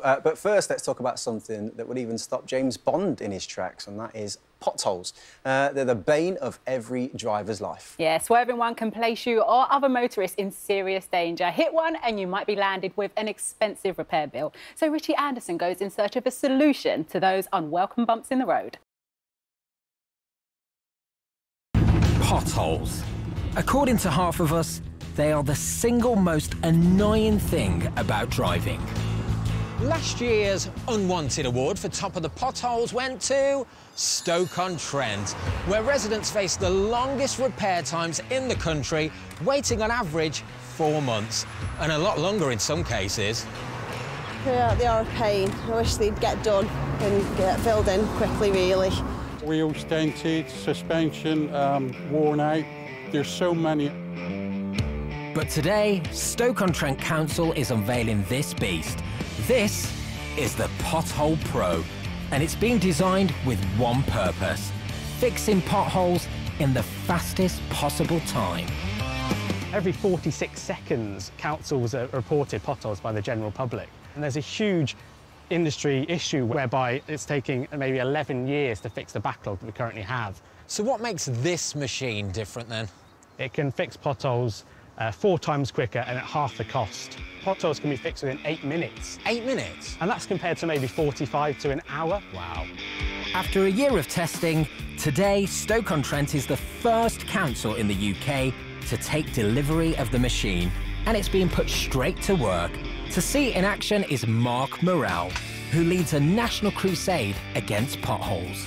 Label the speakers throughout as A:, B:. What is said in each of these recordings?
A: But first, let's talk about something that would even stop James Bond in his tracks, and that is potholes. They're the bane of every driver's life.
B: Yeah, swerving one can place you or other motorists in serious danger. Hit one and you might be landed with an expensive repair bill. So Richie Anderson goes in search of a solution to those unwelcome bumps in the road.
C: Potholes. According to half of us, they are the single most annoying thing about driving.
D: Last year's unwanted award for top of the potholes went to Stoke-on-Trent, where residents face the longest repair times in the country, waiting on average 4 months, and a lot longer in some cases.
E: Yeah, they are a pain. I wish they'd get done and get filled in quickly, really.
F: Wheels dented, suspension worn out. There's so many.
C: But today, Stoke-on-Trent Council is unveiling this beast. This is the Pothole Pro, and it's being designed with one purpose: fixing potholes in the fastest possible time.
G: Every 46 seconds, councils are reported potholes by the general public. And there's a huge industry issue whereby it's taking maybe 11 years to fix the backlog that we currently have.
D: So what makes this machine different then?
G: It can fix potholes 4 times quicker and at half the cost. Potholes can be fixed within 8 minutes.
D: 8 minutes?
G: And that's compared to maybe 45 to an hour.
D: Wow.
C: After a year of testing, today Stoke-on-Trent is the first council in the UK to take delivery of the machine, and it's being put straight to work. To see it in action is Mark Morrell, who leads a national crusade against potholes.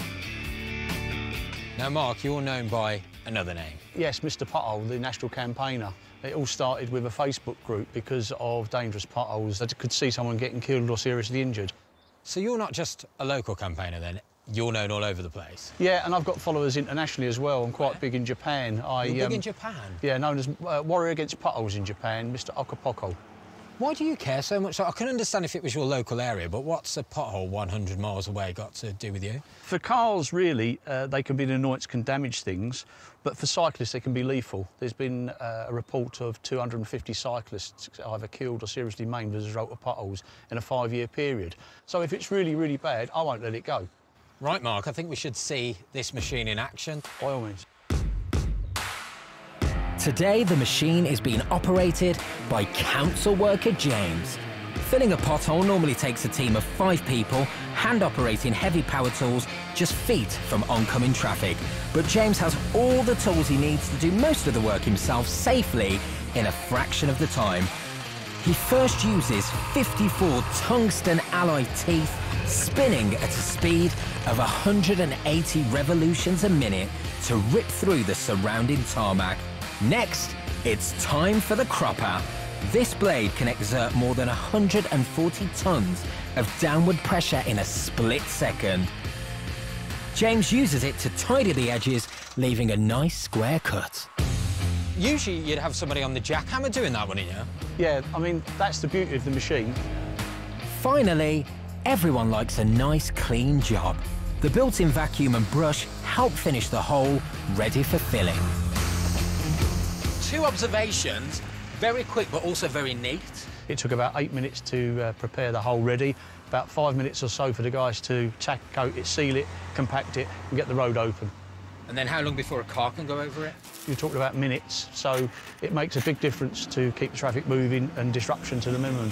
D: Now, Mark, you're known by another name.
H: Yes, Mr. Pothole, the national campaigner. It all started with a Facebook group because of dangerous potholes. I could see someone getting killed or seriously injured.
D: So you're not just a local campaigner then? You're known all over the place?
H: Yeah, and I've got followers internationally as well. I'm quite big in Japan.
D: You're big in Japan?
H: Yeah, known as Warrior Against Potholes in Japan, Mr. Pothole.
D: Why do you care so much? I can understand if it was your local area, but what's a pothole 100 miles away got to do with you?
H: For cars, really, they can be an annoyance, can damage things, but for cyclists, they can be lethal. There's been a report of 250 cyclists either killed or seriously maimed as a result of potholes in a 5-year period. So if it's really, really bad, I won't let it go.
D: Right, Mark, I think we should see this machine in action.
H: By all means.
C: Today, the machine is being operated by council worker James. Filling a pothole normally takes a team of 5 people, hand-operating heavy power tools just feet from oncoming traffic. But James has all the tools he needs to do most of the work himself safely in a fraction of the time. He first uses 54 tungsten alloy teeth, spinning at a speed of 180 revolutions a minute to rip through the surrounding tarmac. Next, it's time for the cropper. This blade can exert more than 140 tons of downward pressure in a split second. James uses it to tidy the edges, leaving a nice square cut.
D: Usually you'd have somebody on the jackhammer doing that, wouldn't you?
H: Yeah, I mean, that's the beauty of the machine. Finally,
C: Everyone likes a nice, clean job. The built-in vacuum and brush help finish the hole, ready for filling.
D: 2 observations, very quick but also very neat.
H: It took about 8 minutes to prepare the hole ready, about 5 minutes or so for the guys to tack coat it, seal it, compact it and get the road open.
D: And then how long before a car can go over it?
H: You're talking about minutes, so it makes a big difference to keep the traffic moving and disruption to the minimum.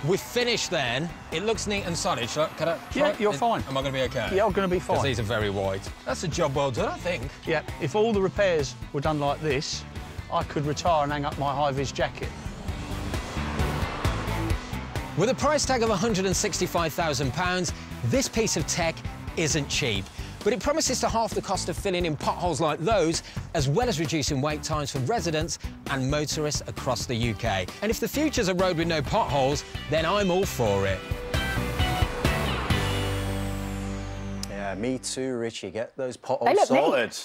D: We're finished then. It looks neat and solid. Can I
H: Yeah, you're fine.
D: Am I going to be OK?
H: Yeah, I'm going to be fine.
D: Because these are very wide. That's a job well done, I think.
H: Yeah, if all the repairs were done like this, I could retire and hang up my high-vis jacket.
D: With a price tag of £165,000, this piece of tech isn't cheap. But it promises to halve the cost of filling in potholes like those, as well as reducing wait times for residents and motorists across the UK. And if the future's a road with no potholes, then I'm all for it.
A: Yeah, me too, Richie. Get those potholes sorted.